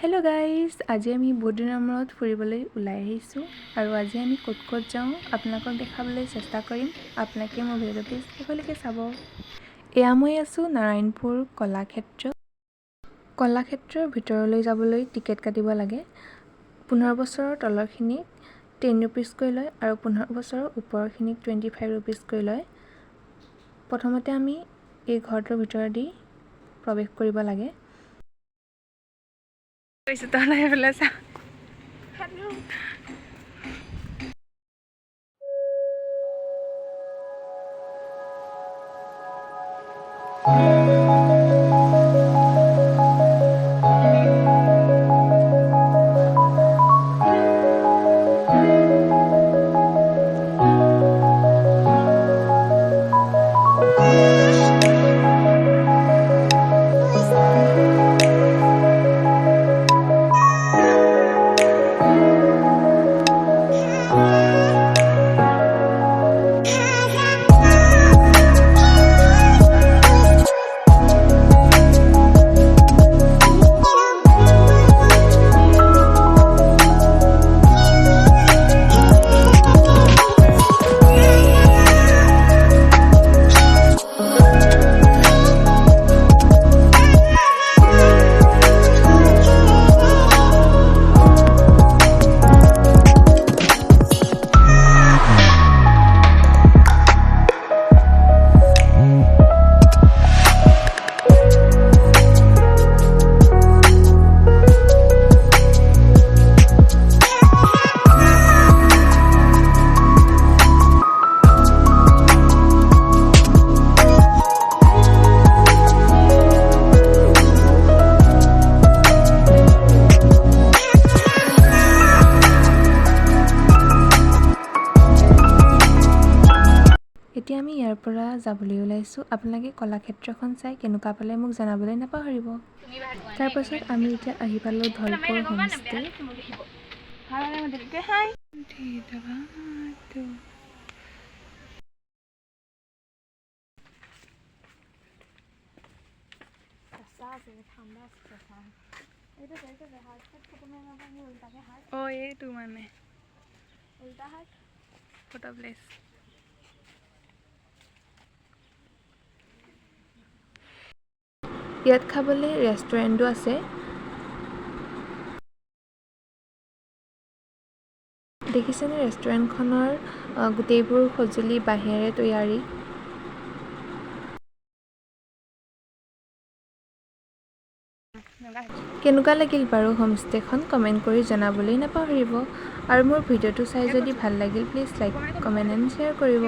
Hello' guys, আজি আমি বহুত দিনৰ মূৰত ফুৰিবলৈ ওলাই আহিছোঁ আৰু আজি আমি ক'ত ক'ত যাওঁ আপোনালোকক দেখাবলৈ চেষ্টা কৰিম। আপোনালোকে মোৰ ভিডিঅ'টো প্লিজ শেষলৈকে চাব। এয়া মই আছোঁ নাৰায়ণপুৰ কলাক্ষেত্ৰৰ ভিতৰলৈ যাবলৈ টিকেট কাটিব লাগে। 15 বছৰৰ তলৰখিনিক 10 ৰুপিজকৈ লয় আৰু 15 বছৰৰ ওপৰখিনিক 25 ৰুপিজকৈ লয়। প্ৰথমতে আমি এই ঘৰটোৰ ভিতৰেদি প্ৰৱেশ কৰিব লাগে। তহঁতে সেইফালে চা। এতিয়া আমি ইয়াৰ পৰা যাবলৈ ওলাইছোঁ। আপোনালোকে কলাক্ষেত্ৰখন চাই কেনেকুৱা পালে মোক জনাবলৈ নাপাহৰিব। তাৰপাছত আমি এতিয়া আহি পালোঁ ধলপুৰ হোমষ্টে। এইটো মানে ফটো প্লেচ। ইয়াত খাবলৈ ৰেষ্টুৰেণ্টো আছে। দেখিছেনে ৰেষ্টুৰেণ্টখনৰ গোটেইবোৰ সঁজুলি বাঁহেৰে তৈয়াৰী। কেনেকুৱা লাগিল বাৰু হোমষ্টেখন কমেণ্ট কৰি জনাবলৈ নাপাহৰিব আৰু মোৰ ভিডিঅ'টো চাই যদি ভাল লাগিল please like, comment and share কৰিব।